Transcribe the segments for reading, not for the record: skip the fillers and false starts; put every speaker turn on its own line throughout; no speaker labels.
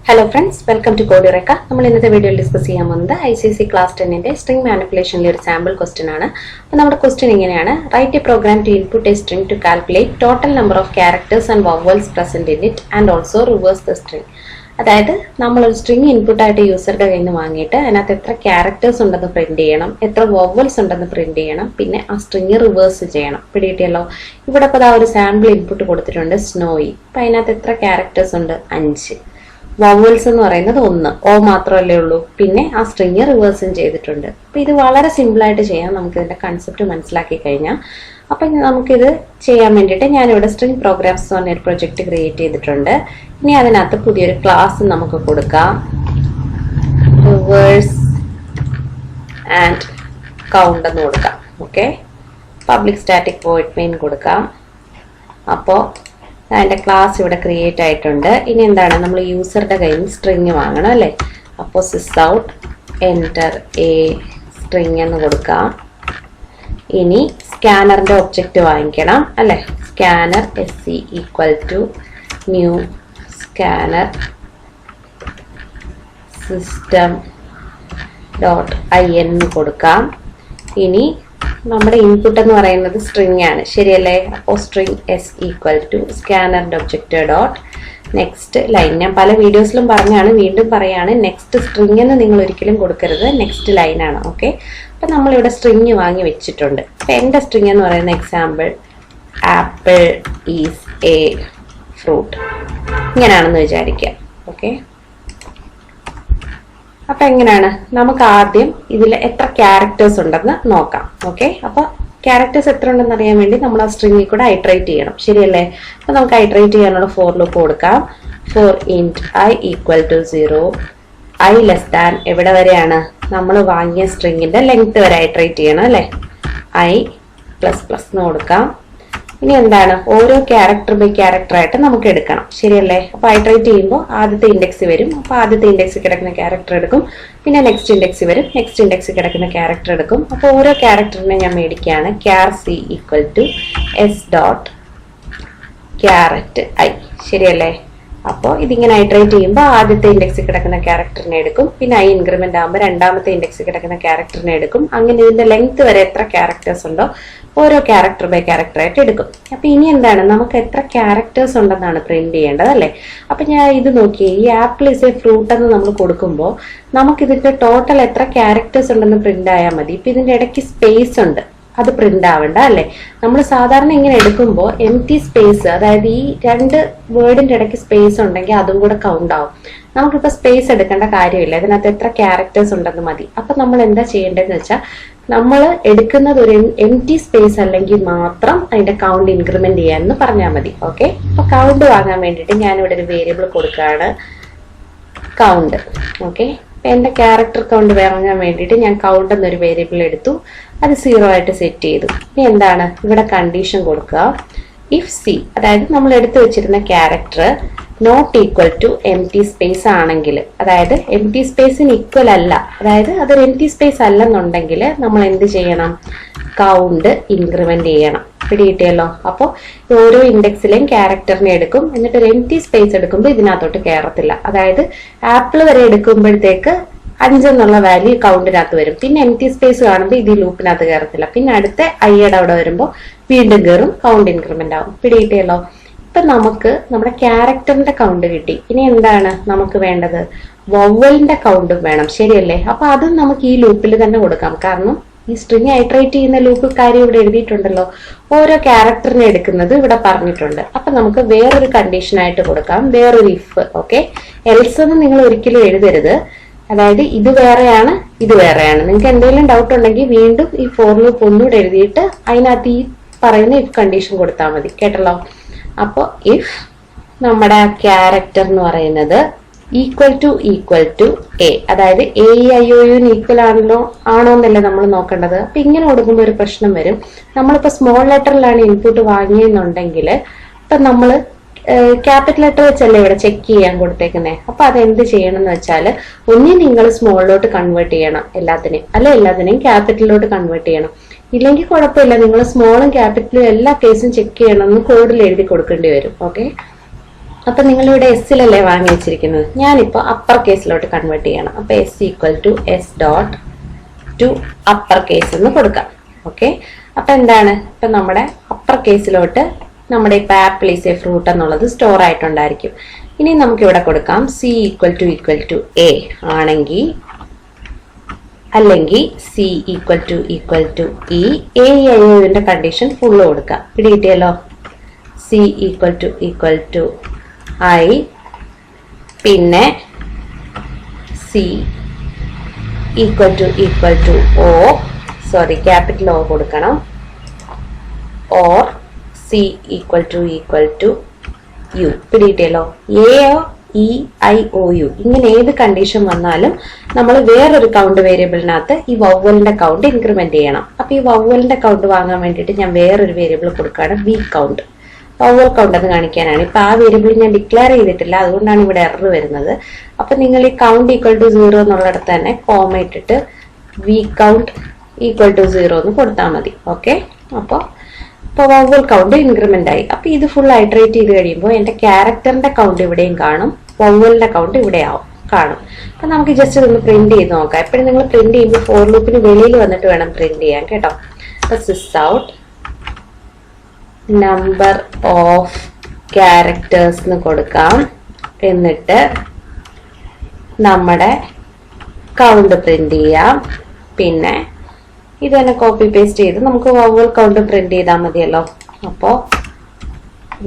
Hello friends, welcome to eureka. നമ്മൾ ഇന്നത്തെ വീഡിയോയിൽ ഡിസ്കസ് ചെയ്യാൻ പോകുന്നത് icse ക്ലാസ് 10ന്റെ സ്ട്രിംഗ് മാനിപ്പുലേഷനിലെ ഒരു സാമ്പിൾ ക്വസ്റ്റ്യൻ ആണ്. അപ്പോൾ നമ്മുടെ ക്വസ്റ്റ്യൻ ഇങ്ങനെയാണ്: write a program to input a string to calculate total number of characters and vowels present in it and also reverse the string. അതായത് നമ്മൾ ഒരു സ്ട്രിംഗ് ഇൻപുട്ട് ആയിട്ട് യൂസറുടെ കയ്യിൽ നിന്ന് വാങ്ങിയിട്ട് അതിനകത്ത് എത്ര ക്യാരക്ടേഴ്സ് ഉണ്ടെന്ന് പ്രിന്റ് ചെയ്യണം, എത്ര വവൽസ് ഉണ്ടെന്ന് പ്രിന്റ് ചെയ്യണം, പിന്നെ ആ സ്ട്രിംഗ് റിവേഴ്സ് ചെയ്യണം. പിടികിട്ടിയല്ലോ. ഇവിടെ ഇപ്പോൾ ഒരു സാമ്പിൾ ഇൻപുട്ട് കൊടുത്തിട്ടുണ്ട്, സ്നോയി. അപ്പം അതിനകത്ത് എത്ര ക്യാരക്ടേഴ്സ് ഉണ്ട്? 5. വവൽസ് എന്ന് പറയുന്നത് 1, ഓ മാത്രമല്ലേ ഉള്ളൂ. പിന്നെ ആ സ്ട്രിങ് റിവേഴ്സും ചെയ്തിട്ടുണ്ട്. അപ്പൊ ഇത് വളരെ സിമ്പിൾ ആയിട്ട് ചെയ്യാം, നമുക്ക് ഇതിന്റെ കൺസെപ്റ്റ് മനസ്സിലാക്കി കഴിഞ്ഞാൽ. അപ്പൊ നമുക്കിത് ചെയ്യാൻ വേണ്ടിയിട്ട് ഞാനിവിടെ സ്ട്രിംഗ് പ്രോഗ്രാംസ് എന്ന് പറഞ്ഞൊരു പ്രൊജക്ട് ക്രിയേറ്റ് ചെയ്തിട്ടുണ്ട്. ഇനി അതിനകത്ത് പുതിയൊരു ക്ലാസ് നമുക്ക് കൊടുക്കാം, റിവേഴ്സ് ആൻഡ് കൗണ്ട് എന്ന് കൊടുക്കാം. Okay, public static void main കൊടുക്കാം. അപ്പോൾ അതിൻ്റെ ക്ലാസ് ഇവിടെ ക്രിയേറ്റ് ആയിട്ടുണ്ട്. ഇനി എന്താണ്, നമ്മൾ യൂസറുടെ കയ്യിൽ നിന്ന് സ്ട്രിങ് വാങ്ങണം അല്ലേ. അപ്പോൾ sys out enter a string എന്ന് കൊടുക്കാം. ഇനി സ്കാനറിൻ്റെ ഒബ്ജക്റ്റ് വാങ്ങിക്കണം അല്ലേ. Scanner SC equal to new scanner system dot IN എന്ന് കൊടുക്കാം. ഇനി നമ്മുടെ ഇൻപുട്ട് എന്ന് പറയുന്നത് സ്ട്രിംഗ് ആണ്, ശരിയല്ലേ. അപ്പോൾ സ്ട്രിംഗ് S ഈക്വൽ ടു സ്കാനറിൻ്റെ ഒബ്ജക്റ്റ് ഡോട്ട് നെക്സ്റ്റ് ലൈൻ. ഞാൻ പല വീഡിയോസിലും പറഞ്ഞാണ്, വീണ്ടും പറയാണ്, നെക്സ്റ്റ് സ്ട്രിംഗ് എന്ന് നിങ്ങൾ ഒരിക്കലും കൊടുക്കരുത്, നെക്സ്റ്റ് ലൈനാണ്. ഓക്കെ, അപ്പം നമ്മളിവിടെ സ്ട്രിംഗ് വാങ്ങി വെച്ചിട്ടുണ്ട്. അപ്പം എൻ്റെ സ്ട്രിംഗ് എന്ന് പറയുന്ന example apple is a fruit, ഇങ്ങനെയാണെന്ന് വിചാരിക്കാം. ഓക്കെ, അപ്പൊ എങ്ങനെയാണ്, നമുക്ക് ആദ്യം ഇതിൽ എത്ര ക്യാരക്ടേഴ്സ് ഉണ്ടെന്ന് നോക്കാം. ഓക്കെ, അപ്പൊ ക്യാരക്ടേഴ്സ് എത്ര ഉണ്ടെന്ന് അറിയാൻ വേണ്ടി നമ്മൾ ആ സ്ട്രിംഗിൽ കൂടെ ഐട്രേറ്റ് ചെയ്യണം, ശരിയല്ലേ. അപ്പൊ നമുക്ക് ഐട്രേറ്റ് ചെയ്യാനുള്ള ഫോർ ലൂപ്പ് കൊടുക്കാം. For int I equal to 0, I less than എവിടെ വരെയാണ്, നമ്മൾ വാങ്ങിയ സ്ട്രിങ്ങിന്റെ ലെങ്ത് വരെ ഐട്രേറ്റ് ചെയ്യണം അല്ലേ. I പ്ലസ് പ്ലസ് എന്ന് കൊടുക്കാം. ഇനി എന്താണ്, ഓരോ ക്യാരക്ടർ ബൈ ക്യാരക്ടർ ആയിട്ട് നമുക്ക് എടുക്കണം, ശരിയല്ലേ. അപ്പൊ ഐട്രേറ്റ് ചെയ്യുമ്പോൾ ആദ്യത്തെ ഇൻഡെക്സ് വരും, അപ്പൊ ആദ്യത്തെ ഇൻഡെക്സ് കിടക്കുന്ന ക്യാരക്ടർ എടുക്കും. പിന്നെ നെക്സ്റ്റ് ഇൻഡെക്സ് വരും, നെക്സ്റ്റ് ഇൻഡെക്സ് കിടക്കുന്ന ക്യാരക്ടർ എടുക്കും. അപ്പോൾ ഓരോ ക്യാരക്ടറിനെ ഞാൻ മേടിക്കുകയാണ്. C equal to S dot caret I, ശരിയല്ലേ. അപ്പോൾ ഇതിങ്ങനെ ഐട്രേറ്റ് ചെയ്യുമ്പോൾ ആദ്യത്തെ ഇൻഡെക്സ് കിടക്കുന്ന ക്യാരക്ടറിനെ എടുക്കും, പിന്നെ I ഇൻക്രിമെന്റ് ആകുമ്പോൾ രണ്ടാമത്തെ ഇൻഡെക്സ് കിടക്കുന്ന ക്യാരക്ടറിനെ എടുക്കും. അങ്ങനെ ഇതിന്റെ ലെങ്ത് വരെ എത്ര ക്യാരക്ടേഴ്സ് ഉണ്ടോ ഓരോ ക്യാരക്ടർ ബൈ ക്യാരക്ടർ ആയിട്ട് എടുക്കും. അപ്പൊ ഇനി എന്താണ്, നമുക്ക് എത്ര ക്യാരക്ടേഴ്സ് ഉണ്ടെന്നാണ് പ്രിന്റ് ചെയ്യേണ്ടത് അല്ലേ. അപ്പൊ ഞാൻ ഇത് നോക്കിയേ, ഈ ആപ്പിൾ ഇസ് എ ഫ്രൂട്ട് എന്ന് നമ്മൾ കൊടുക്കുമ്പോൾ നമുക്ക് ഇതിന്റെ ടോട്ടൽ എത്ര ക്യാരക്ടേഴ്സ് ഉണ്ടെന്ന് പ്രിന്റ് ആയാൽ മതി. ഇപ്പൊ ഇതിന്റെ ഇടയ്ക്ക് സ്പേസ് ഉണ്ട്, അത് പ്രിന്റ് ആവണ്ട അല്ലേ. നമ്മൾ സാധാരണ ഇങ്ങനെ എടുക്കുമ്പോൾ എംപ്റ്റി സ്പേസ്, അതായത് ഈ രണ്ട് വേർഡിന്റെ ഇടയ്ക്ക് സ്പേസ് ഉണ്ടെങ്കിൽ അതും കൂടെ കൗണ്ട് ആവും. നമുക്കിപ്പോൾ സ്പേസ് എടുക്കേണ്ട കാര്യമില്ല, ഇതിനകത്ത് എത്ര ക്യാരക്ടേഴ്സ് ഉണ്ടെന്ന് മതി. അപ്പൊ നമ്മൾ എന്താ ചെയ്യേണ്ടതെന്ന് വെച്ചാൽ, നമ്മൾ എടുക്കുന്നത് ഒരു എംപ്റ്റി സ്പേസ് അല്ലെങ്കിൽ മാത്രം അതിന്റെ കൗണ്ട് ഇൻക്രിമെന്റ് ചെയ്യാന്ന് പറഞ്ഞാൽ മതി. ഓക്കെ, അപ്പൊ കൗണ്ട് വാങ്ങാൻ വേണ്ടിയിട്ട് ഞാനിവിടെ ഒരു വേരിയബിൾ കൊടുക്കുകയാണ്, കൗണ്ട്. ഓക്കെ, എന്റെ ക്യാരക്ടർ കൗണ്ട് വാങ്ങാൻ വേണ്ടിയിട്ട് ഞാൻ കൗണ്ട് എന്നൊരു വേരിയബിൾ എടുത്തു, അത് 0 ആയിട്ട് സെറ്റ് ചെയ്തു. ഇനി എന്താണ്, ഇവിടെ കണ്ടീഷൻ കൊടുക്കുക. ഇഫ് C, അതായത് നമ്മൾ എടുത്തു വെച്ചിരുന്ന character not equal to empty space ആണെങ്കിൽ, അതായത് എംപ്റ്റി സ്പേസിന് ഈക്വൽ അല്ല, അതായത് അതൊരു എംപ്റ്റി സ്പേസ് അല്ലെന്നുണ്ടെങ്കിൽ നമ്മൾ എന്ത് ചെയ്യണം, കൗണ്ട് ഇൻക്രിമെന്റ് ചെയ്യണം. പിടികിട്ടിയല്ലോ. അപ്പോൾ ഓരോ ഇൻഡെക്സിലെയും ക്യാരക്ടറിനെ എടുക്കും, എന്നിട്ട് ഒരു എംപ്റ്റി സ്പേസ് എടുക്കുമ്പോൾ ഇതിനകത്തോട്ട് കയറത്തില്ല. അതായത് ആപ്പിൾ വരെ എടുക്കുമ്പോഴത്തേക്ക് 5 എന്നുള്ള വാല്യൂ കൗണ്ടിനകത്ത് വരും. പിന്നെ എംപ്റ്റി സ്പേസ് കാണുമ്പോൾ ഇത് ലൂപ്പിനകത്ത് കയറത്തില്ല. പിന്നെ അടുത്ത I'യുടെ അവിടെ വരുമ്പോൾ വീണ്ടും കയറും, കൗണ്ട് ഇൻക്രിമെന്റ് ആവും. പിടികിട്ടിയല്ലോ. ഇപ്പൊ നമുക്ക് നമ്മുടെ ക്യാരക്ടറിന്റെ കൗണ്ട് കിട്ടി. ഇനി എന്താണ് നമുക്ക് വേണ്ടത്, വവലിന്റെ കൗണ്ടും വേണം, ശരിയല്ലേ. അപ്പൊ അതും നമുക്ക് ഈ ലൂപ്പിൽ തന്നെ കൊടുക്കാം, കാരണം ഈ സ്ട്രിംഗ് ഐട്രേറ്റ് ചെയ്യുന്ന ലൂപ്പ് കാര്യം ഇവിടെ എഴുതിയിട്ടുണ്ടല്ലോ. ഓരോ ക്യാരക്ടറിനെ എടുക്കുന്നത് ഇവിടെ പറഞ്ഞിട്ടുണ്ട്. അപ്പൊ നമുക്ക് വേറൊരു കണ്ടീഷൻ ആയിട്ട് കൊടുക്കാം, വേറൊരു ഇഫ്. ഓക്കെ, എൽസ് എന്ന് നിങ്ങൾ ഒരിക്കലും എഴുതരുത്, അതായത് ഇത് വേറെയാണ് ഇത് വേറെയാണ്. നിങ്ങൾക്ക് എന്തെങ്കിലും ഡൗട്ട് ഉണ്ടെങ്കിൽ വീണ്ടും ഈ ഫോർ ലൂപ്പ് ഒന്നുകൂടെ എഴുതിയിട്ട് അതിനകത്ത് ഈ പറയുന്ന ഇഫ് കണ്ടീഷൻ കൊടുത്താൽ മതി, കേട്ടല്ലോ. അപ്പോൾ ഇഫ് നമ്മുടെ ക്യാരക്ടർ എന്ന് പറയുന്നത് ഈക്വൽ ടു A, അതായത് AEIOUന് ഈക്വൽ ആണോ എന്നല്ലേ നമ്മൾ നോക്കേണ്ടത്. അപ്പൊ ഇങ്ങനെ കൊടുക്കുമ്പോൾ ഒരു പ്രശ്നം വരും. നമ്മളിപ്പോ സ്മോൾ ലെറ്ററിലാണ് ഇൻപുട്ട് വാങ്ങിയെന്നുണ്ടെങ്കിൽ ഇപ്പൊ നമ്മൾ ക്യാപിറ്റൽ ലെറ്റർ വെച്ചല്ലേ ഇവിടെ ചെക്ക് ചെയ്യാൻ കൊടുത്തേക്കുന്നേ. അപ്പൊ അതെന്ത് ചെയ്യണം എന്ന് വെച്ചാൽ, ഒന്നി നിങ്ങൾ സ്മോളിലോട്ട് കൺവേർട്ട് ചെയ്യണം എല്ലാത്തിനെയും, അല്ലെ എല്ലാത്തിനെയും ക്യാപിറ്റലിലോട്ട് കൺവേർട്ട് ചെയ്യണം. ഇല്ലെങ്കിൽ കുഴപ്പമില്ല, നിങ്ങൾ സ്മോളും ക്യാപിറ്റലും എല്ലാ കേസും ചെക്ക് ചെയ്യണമെന്ന് കോഡിൽ എഴുതി കൊടുക്കേണ്ടി വരും. ഓക്കെ, അപ്പൊ നിങ്ങളിവിടെ എസ്സിലല്ലേ വാങ്ങി വെച്ചിരിക്കുന്നത്, ഞാനിപ്പോ അപ്പർ കേസിലോട്ട് കൺവേർട്ട് ചെയ്യണം. അപ്പൊ S equal to S dot to upper case എന്ന് കൊടുക്കാം. ഓക്കെ, അപ്പൊ എന്താണ്, ഇപ്പൊ നമ്മുടെ അപ്പർ കേസിലോട്ട് നമ്മുടെ ഇപ്പൊ ആപ്പിൾ ഈസ് എ ഫ്രൂട്ട് എന്നുള്ളത് സ്റ്റോർ ആയിട്ടുണ്ടായിരിക്കും. ഇനി നമുക്ക് ഇവിടെ കൊടുക്കാം സി ഈക്വൽ ടു എ ആണെങ്കിൽ, അല്ലെങ്കിൽ C equal to E, A ഇതിന്റെ കണ്ടീഷൻ ഫുള്ള് കൊടുക്കാം. പിടികിട്ടിയല്ലോ. സി ഈക്വൽ ടു ഐ, പിന്നെ C equal to O, sorry capital O കൊടുക്കണം, or C equal to U. പിടികിട്ടിയല്ലോ. എയോ ഇ ഐ ഒ യു ഇങ്ങനെ ഏത് കണ്ടീഷൻ വന്നാലും നമ്മൾ വേറൊരു കൗണ്ട് വേരിയബിളിനകത്ത് ഈ വവ്വലിന്റെ കൗണ്ട് ഇൻക്രിമെന്റ് ചെയ്യണം. അപ്പൊ ഈ വവ്വലിന്റെ കൗണ്ട് വാങ്ങാൻ വേണ്ടിയിട്ട് ഞാൻ വേറൊരു വേരിയബിൾ കൊടുക്കുകയാണ്, വി കൗണ്ട്. വവ്വൽ കൗണ്ട് എന്ന് കാണിക്കാനാണ്. ഇപ്പൊ ആ വേരിയബിൾ ഞാൻ ഡിക്ലെയർ ചെയ്തിട്ടില്ല, അതുകൊണ്ടാണ് ഇവിടെ എറർ വരുന്നത്. അപ്പൊ നിങ്ങൾ ഈ കൗണ്ട് ഈക്വൽ ടു 0 എന്നുള്ളിടത്ത് തന്നെ കോമ ഇട്ടിട്ട് വി കൗണ്ട് ഈക്വൽ ടു 0 എന്ന് കൊടുത്താൽ മതി. ഓക്കെ, അപ്പൊ വവ്വൽ കൗണ്ട് ഇൻക്രിമെന്റ് ആയി. അപ്പൊ ഇത് ഫുൾ ഐട്രേറ്റ് ചെയ്ത് കഴിയുമ്പോൾ എന്റെ ക്യാരക്ടറിന്റെ കൗണ്ട് ഇവിടെയും കാണും, വവ്വലിന്റെ കൗണ്ട് ഇവിടെ കാണും. അപ്പൊ നമുക്ക് ജസ്റ്റ് ഇതൊന്ന് പ്രിന്റ് ചെയ്ത് നോക്കാം. എപ്പോഴും നിങ്ങൾ പ്രിന്റ് ചെയ്യുമ്പോൾ ഫോർ ലൂപ്പിന് വെളിയിൽ വന്നിട്ട് വേണം പ്രിന്റ് ചെയ്യാൻ കേട്ടോ. അപ്പൊ സിസ് ഔട്ട് നമ്പർ ഓഫ് ക്യാരക്ടേഴ്സ് എന്ന് കൊടുക്കാം. എന്നിട്ട് നമ്മുടെ കൗണ്ട് പ്രിന്റ് ചെയ്യാം. പിന്നെ ഇത് തന്നെ കോപ്പി പേസ്റ്റ് ചെയ്ത് നമുക്ക് വവ്വൽ കൗണ്ട് പ്രിന്റ് ചെയ്താൽ മതിയല്ലോ. അപ്പോ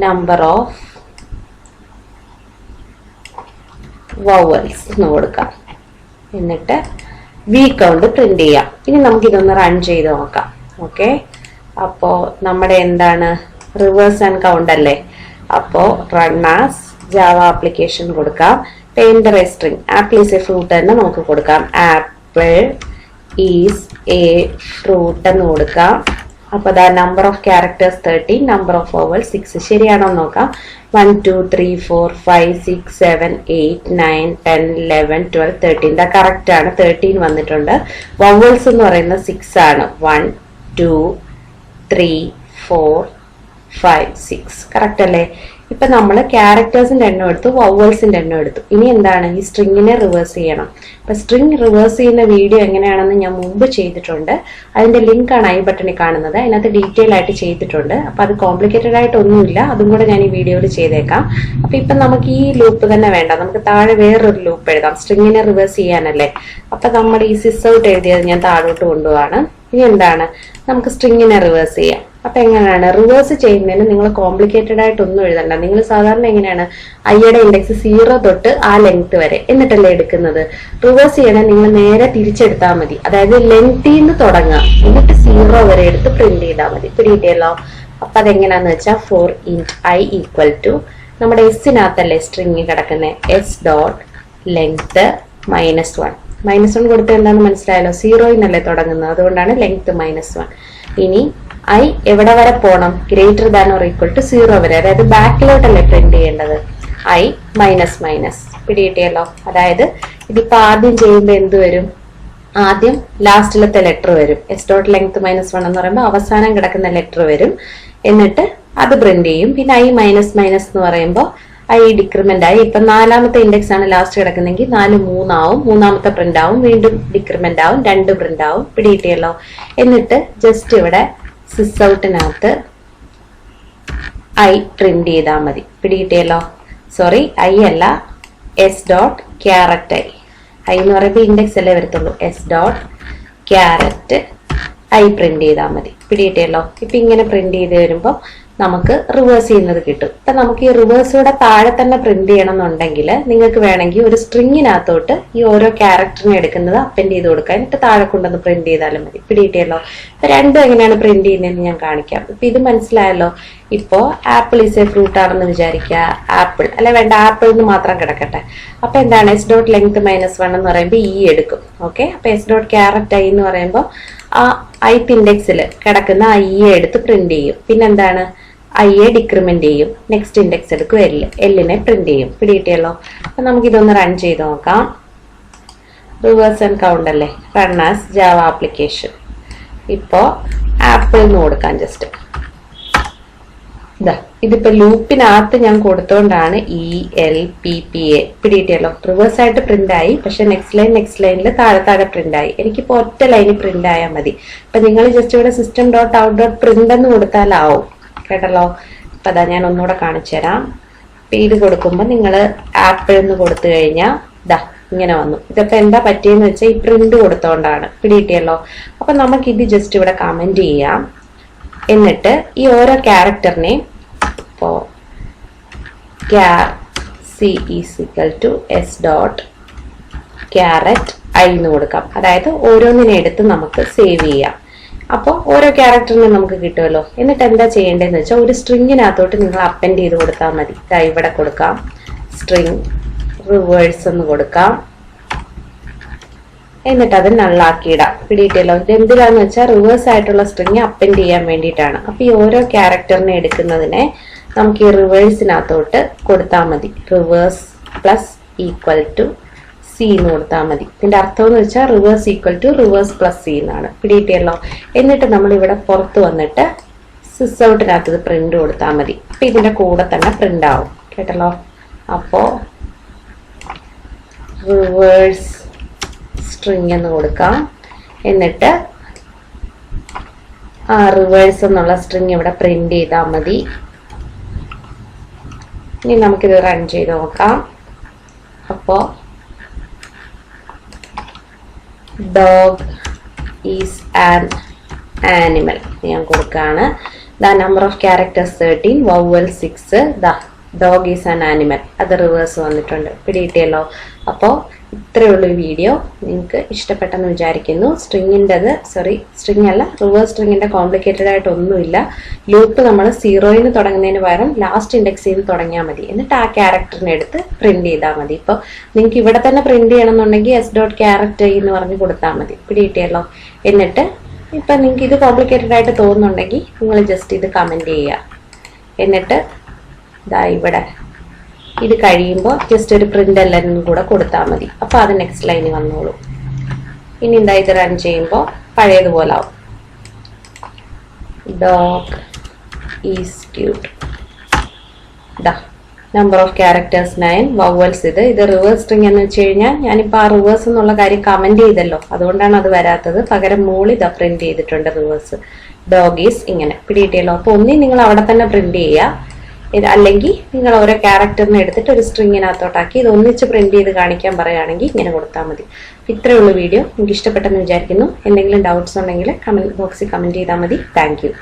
നമ്പർ ഓഫ് വവ്വൽസ് എന്ന് കൊടുക്കാം. എന്നിട്ട് വി കൗണ്ട് പ്രിന്റ് ചെയ്യാം. ഇനി നമുക്ക് ഇതൊന്ന് റൺ ചെയ്ത് നോക്കാം. ഓക്കെ, അപ്പോ നമ്മുടെ എന്താണ് റിവേഴ്സ് ആൻഡ് കൗണ്ട് അല്ലേ. അപ്പോ റൺ ആസ് ജാവ ആപ്ലിക്കേഷൻ കൊടുക്കാം. Paint string apple is a fruit തന്നെ നമുക്ക് കൊടുക്കാം. ആപ്പിൾ ഈസ് എ ഫ്രൂട്ട് എന്ന് കൊടുക്കാം. അപ്പൊ ദാ number of characters 13, number of vowels 6. ശരിയാണോ നോക്കാം. 1 2 3 4 5 6 7 8 9 10 11 12 13. ദാ കറക്റ്റ് ആണ്, 13 വന്നിട്ടുണ്ട്. വവൽസ് എന്ന് പറയുന്നത് 6 ആണ്. 1 2 3 4 5 6 കറക്റ്റ് അല്ലേ. ഇപ്പൊ നമ്മൾ ക്യാരക്ടേഴ്സിന്റെ എണ്ണം എടുത്തു, വവൽസിന്റെ എണ്ണം എടുത്തു. ഇനി എന്താണ്, ഈ സ്ട്രിങ്ങിനെ റിവേഴ്സ് ചെയ്യണം. അപ്പൊ സ്ട്രിങ് റിവേഴ്സ് ചെയ്യുന്ന വീഡിയോ എങ്ങനെയാണെന്ന് ഞാൻ മുമ്പ് ചെയ്തിട്ടുണ്ട്. അതിന്റെ ലിങ്ക് ആണ് ഐ ബട്ടണിൽ കാണുന്നത്. അതിനകത്ത് ഡീറ്റെയിൽ ആയിട്ട് ചെയ്തിട്ടുണ്ട്. അപ്പൊ അത് കോംപ്ലിക്കേറ്റഡ് ആയിട്ട് ഒന്നുമില്ല, അതും കൂടെ ഞാൻ ഈ വീഡിയോയിൽ ചെയ്തേക്കാം. അപ്പൊ ഇപ്പൊ നമുക്ക് ഈ ലൂപ്പ് തന്നെ വേണ്ട, നമുക്ക് താഴെ വേറൊരു ലൂപ്പ് എഴുതാം. സ്ട്രിങ്ങിനെ റിവേഴ്സ് ചെയ്യാനല്ലേ. അപ്പൊ നമ്മൾ ഈ സിസ് ഔട്ട് എഴുതിയത് ഞാൻ താഴോട്ട് കൊണ്ടുപോവാണ്. ഇനി എന്താണ്, നമുക്ക് സ്ട്രിങ്ങിനെ റിവേഴ്സ് ചെയ്യാം. അപ്പൊ എങ്ങനെയാണ് റിവേഴ്സ് ചെയ്യുന്നതിന് നിങ്ങൾ കോംപ്ലിക്കേറ്റഡ് ആയിട്ടൊന്നും എഴുതണ്ട. നിങ്ങൾ സാധാരണ എങ്ങനെയാണ് ഐയുടെ ഇൻഡെക്സ് 0 തൊട്ട് ആ ലെങ്ത് വരെ എന്നിട്ടല്ലേ എടുക്കുന്നത്. റിവേഴ്സ് ചെയ്യണേ നിങ്ങൾ നേരെ തിരിച്ചെടുത്താൽ മതി. അതായത് ലെങ്ത്തിൽ നിന്ന് തുടങ്ങാം, എന്നിട്ട് 0 വരെ എടുത്ത് പ്രിന്റ് ചെയ്താൽ മതി. പിടികിട്ടിയല്ലോ. അപ്പൊ അതെങ്ങനെയാന്ന് വെച്ചാൽ ഫോർ ഇൻറ്റ് ഐ ഈക്വൽ ടു നമ്മുടെ എസ്സിനകത്തല്ലേ സ്ട്രിങ് കിടക്കുന്നത്, എസ് ഡോട്ട് ലെങ്ത് -1. -1 കൊടുത്ത് എന്താണെന്ന് മനസ്സിലായല്ലോ, 0 എന്നല്ലേ തുടങ്ങുന്നത്, അതുകൊണ്ടാണ് ലെങ്ത് -1. ഇനി ഐ എവിടെ വരെ പോണം, greater than or equal to 0 വരെ, അതായത് ബാക്കിലോട്ടല്ലേ പ്രിന്റ് ചെയ്യേണ്ടത്. I minus minus. പിടികിട്ടിയല്ലോ. അതായത് ഇതിപ്പോ ആദ്യം ചെയ്യുമ്പോൾ എന്ത് വരും, ആദ്യം ലാസ്റ്റിലത്തെ ലെറ്റർ വരും. എസ് ഡോട്ട് ലെങ്ത് -1 എന്ന് പറയുമ്പോൾ അവസാനം കിടക്കുന്ന ലെറ്റർ വരും. എന്നിട്ട് അത് പ്രിന്റ് ചെയ്യും. പിന്നെ ഐ മൈനസ് മൈനസ് എന്ന് പറയുമ്പോൾ ഐ ഡിക്രിമെന്റ് ആയി. ഇപ്പൊ 4ാമത്തെ ഇൻഡെക്സ് ആണ് ലാസ്റ്റ് കിടക്കുന്നെങ്കിൽ 4 3 ആവും, 3ാമത്തെ പ്രിന്റ് ആവും, വീണ്ടും ഡിക്രിമെന്റ് ആവും, 2 പ്രിന്റ് ആവും. പിടികിട്ടിയല്ലോ. എന്നിട്ട് ജസ്റ്റ് ഇവിടെ സിസ് ഔട്ടിനകത്ത് ഐ പ്രിന്റ് ചെയ്താൽ മതി. പിടികിട്ടിയല്ലോ. സോറി, ഐ അല്ല, എസ് ഡോട്ട് ക്യാരറ്റ് ഐ എന്ന് പറയുമ്പോൾ ഇൻഡെക്സ് അല്ലേ വരത്തുള്ളൂ. S dot carrot I print ചെയ്താൽ മതി. പിടികിട്ടിയല്ലോ. ഇപ്പൊ ഇങ്ങനെ പ്രിന്റ് ചെയ്ത് വരുമ്പോൾ നമുക്ക് റിവേഴ്സ് ചെയ്യുന്നത് കിട്ടും. ഇപ്പൊ നമുക്ക് ഈ റിവേഴ്സൂടെ താഴെ തന്നെ പ്രിന്റ് ചെയ്യണം എന്നുണ്ടെങ്കിൽ നിങ്ങൾക്ക് വേണമെങ്കിൽ ഒരു സ്ട്രിങ്ങിനകത്തോട്ട് ഈ ഓരോ ക്യാരക്ടറിനെ എടുക്കുന്നത് അപ്പൻഡ് ചെയ്ത് കൊടുക്കാം, എന്നിട്ട് താഴെ കൊണ്ടുവന്ന് പ്രിന്റ് ചെയ്താലും മതി. പിടികിട്ടിയല്ലോ. ഇപ്പൊ രണ്ടും എങ്ങനെയാണ് പ്രിന്റ് ചെയ്യുന്നതെന്ന് ഞാൻ കാണിക്കാം. ഇപ്പൊ ഇത് മനസ്സിലായല്ലോ. ഇപ്പോ ആപ്പിൾ ഈസ് എ ഫ്രൂട്ട് ആണെന്ന് വിചാരിക്കുക. ആപ്പിൾ അല്ലെ, വേണ്ട, ആപ്പിൾ എന്ന് മാത്രം കിടക്കട്ടെ. അപ്പൊ എന്താണ്, എസ് ഡോട്ട് ലെങ്ത് -1 എന്ന് പറയുമ്പോൾ ഇ എടുക്കും. ഓക്കെ, അപ്പൊ എസ് ഡോട്ട് ക്യാരറ്റ് ഐ എന്ന് പറയുമ്പോൾ ആ ഐത്ത് ഇൻഡെക്സിൽ കിടക്കുന്ന ഐയെ എടുത്ത് പ്രിന്റ് ചെയ്യും. പിന്നെന്താണ്, ഐയെ ഡിക്രിമെന്റ് ചെയ്യും. നെക്സ്റ്റ് ഇൻഡെക്സ് എടുക്കും, എല്ലിനെ പ്രിന്റ് ചെയ്യും. പിടികിട്ടിയല്ലോ. അപ്പൊ നമുക്ക് ഇതൊന്ന് റൺ ചെയ്ത് നോക്കാം. റിവേഴ്സ് ആൻഡ് കൗണ്ട് അല്ലേ, റൺ ആസ് ജാവ ആപ്ലിക്കേഷൻ. ഇപ്പോ ആപ്പിൾ എന്ന് കൊടുക്കാം ജസ്റ്റ്. ഇതാ ഇതിപ്പോ ലൂപ്പിനകത്ത് ഞാൻ കൊടുത്തോണ്ടാണ് ELPPA പിടിയിട്ടല്ലോ. റിവേഴ്സ് ആയിട്ട് പ്രിന്റ് ആയി, പക്ഷെ നെക്സ്റ്റ് ലൈനിൽ താഴെ പ്രിന്റ് ആയി. എനിക്കിപ്പോ ഒറ്റ ലൈനിൽ പ്രിന്റ് ആയാൽ മതി. അപ്പൊ നിങ്ങൾ ജസ്റ്റ് ഇവിടെ system.out.print എന്ന് കൊടുത്താലാവും കേട്ടല്ലോ. അപ്പൊ അതാ ഞാൻ ഒന്നുകൂടെ കാണിച്ചു തരാം. ഇത് കൊടുക്കുമ്പോ നിങ്ങൾ ആപ്പിൾ എന്ന് കൊടുത്തു കഴിഞ്ഞാൽ ഇതാ ഇങ്ങനെ വന്നു. ഇതൊക്കെ എന്താ പറ്റിയെന്ന് വെച്ചാൽ ഈ പ്രിന്റ് കൊടുത്തോണ്ടാണ്. പിടിയിട്ടല്ലോ. അപ്പൊ നമുക്ക് ഇത് ജസ്റ്റ് ഇവിടെ കമന്റ് ചെയ്യാം. എന്നിട്ട് ഈ ഓരോ ക്യാരക്ടറിനെയും ഇപ്പോ C = S dot caret I എന്ന് കൊടുക്കാം. അതായത് ഓരോന്നിനെ എടുത്ത് നമുക്ക് സേവ് ചെയ്യാം. അപ്പോൾ ഓരോ ക്യാരക്ടറിനും നമുക്ക് കിട്ടുമല്ലോ. എന്നിട്ട് എന്താ ചെയ്യേണ്ടതെന്ന് വെച്ചാൽ ഒരു സ്ട്രിങ്ങിനകത്തോട്ട് നിങ്ങൾ അപ്പൻഡ് ചെയ്ത് കൊടുത്താൽ മതി. ഇവിടെ കൊടുക്കാം സ്ട്രിങ് റിവേഴ്സ് എന്ന് കൊടുക്കാം. എന്നിട്ട് അത് നള്ളാക്കിയിടാം. പിടിയിട്ടല്ലോ. ഇത് എന്തിനാന്ന് വെച്ചാൽ റിവേഴ്സ് ആയിട്ടുള്ള സ്ട്രിങ് അപ്പൻഡ് ചെയ്യാൻ വേണ്ടിയിട്ടാണ്. അപ്പൊ ഈ ഓരോ ക്യാരക്ടറിനെ എടുക്കുന്നതിനെ നമുക്ക് ഈ റിവേഴ്സിനകത്തോട്ട് കൊടുത്താൽ മതി. Reverse plus equal to C എന്ന് കൊടുത്താൽ മതി. ഇതിന്റെ അർത്ഥം എന്ന് വെച്ചാൽ reverse equal to reverse plus C എന്നാണ്. പിടിയിട്ടല്ലോ. എന്നിട്ട് നമ്മൾ ഇവിടെ പുറത്ത് വന്നിട്ട് സിസ് ഔട്ടിനകത്ത് ഇത് പ്രിന്റ് കൊടുത്താൽ മതി. അപ്പൊ ഇതിന്റെ കൂടെ തന്നെ പ്രിന്റ് ആവും കേട്ടല്ലോ. അപ്പോ റിവേഴ്സ് സ്ട്രിങ് എന്ന് കൊടുക്കാം. എന്നിട്ട് റിവേഴ്സ് എന്നുള്ള സ്ട്രിങ് ഇവിടെ പ്രിന്റ് ചെയ്താൽ മതി. ഇനി നമുക്കിത് റൺ ചെയ്ത് നോക്കാം. അപ്പോ ഡോഗ് ഈസ് ആൻ ആനിമൽ ഞാൻ കൊടുക്കാണ്. The number of characters 13, vowel 6. Dog is an animal അത് റിവേഴ്സ് വന്നിട്ടുണ്ട്. പിടിയിട്ടല്ലോ. അപ്പോൾ ഇത്രയുള്ള വീഡിയോ നിങ്ങൾക്ക് ഇഷ്ടപ്പെട്ടെന്ന് വിചാരിക്കുന്നു. സ്ട്രിങ് അല്ല, റിവേഴ്സ് സ്ട്രിങ്ങിന്റെ കോംപ്ലിക്കേറ്റഡ് ആയിട്ട് ഒന്നുമില്ല. ലൂപ്പ് നമ്മൾ 0 തുടങ്ങുന്നതിന് പകരം ലാസ്റ്റ് ഇൻഡെക്സിൽ നിന്ന് തുടങ്ങിയാൽ മതി. എന്നിട്ട് ആ ക്യാരക്ടറിനെ എടുത്ത് പ്രിന്റ് ചെയ്താൽ മതി. ഇപ്പോൾ നിങ്ങൾക്ക് ഇവിടെ തന്നെ പ്രിന്റ് ചെയ്യണമെന്നുണ്ടെങ്കിൽ S.character എന്ന് പറഞ്ഞ് കൊടുത്താൽ മതി. പിടിയിട്ടല്ലോ. എന്നിട്ട് ഇപ്പൊ നിങ്ങൾക്ക് ഇത് കോംപ്ലിക്കേറ്റഡ് ആയിട്ട് തോന്നുന്നുണ്ടെങ്കിൽ നിങ്ങൾ ജസ്റ്റ് ഇത് കമന്റ് ചെയ്യുക. എന്നിട്ട് ഇവിടെ ഇത് കഴിയുമ്പോൾ ജസ്റ്റ് ഒരു പ്രിന്റ് എല്ലാം കൂടെ കൊടുത്താൽ മതി. അപ്പൊ അത് നെക്സ്റ്റ് ലൈനിൽ വന്നോളൂ. ഇനി ഇത് റൺ ചെയ്യുമ്പോൾ പഴയതുപോലെ ആവും. Dog is cute. Number of characters 9, vowels ഇത് റിവേഴ്സ് സ്ട്രിങ് എന്ന് വെച്ച് കഴിഞ്ഞാൽ ഞാനിപ്പോൾ ആ റിവേഴ്സ് എന്നുള്ള കാര്യം കമന്റ് ചെയ്തല്ലോ, അതുകൊണ്ടാണ് അത് വരാത്തത്. പകരം മോള് പ്രിന്റ് ചെയ്തിട്ടുണ്ട് റിവേഴ്സ്. ഡോഗ് ഈസ് ഇങ്ങനെ. പിടിയിട്ടല്ലോ. അപ്പൊ ഒന്നി നിങ്ങൾ അവിടെ തന്നെ പ്രിന്റ് ചെയ്യുക, അല്ലെങ്കിൽ നിങ്ങൾ ഓരോ ക്യാരക്ടറിനെ എടുത്തിട്ട് ഒരു സ്ട്രിങ്ങിനകത്തോട്ടാക്കി ഇത് ഒന്നിച്ച് പ്രിന്റ് ചെയ്ത് കാണിക്കാൻ പറയുകയാണെങ്കിൽ ഇങ്ങനെ കൊടുത്താൽ മതി. ഇത്രയുള്ള വീഡിയോ നിങ്ങൾക്ക് ഇഷ്ടപ്പെട്ടെന്ന് വിചാരിക്കുന്നു. എന്തെങ്കിലും ഡൗട്ട്സ് ഉണ്ടെങ്കിൽ കമന്റ് ബോക്സിൽ കമന്റ് ചെയ്താൽ മതി. Thank you.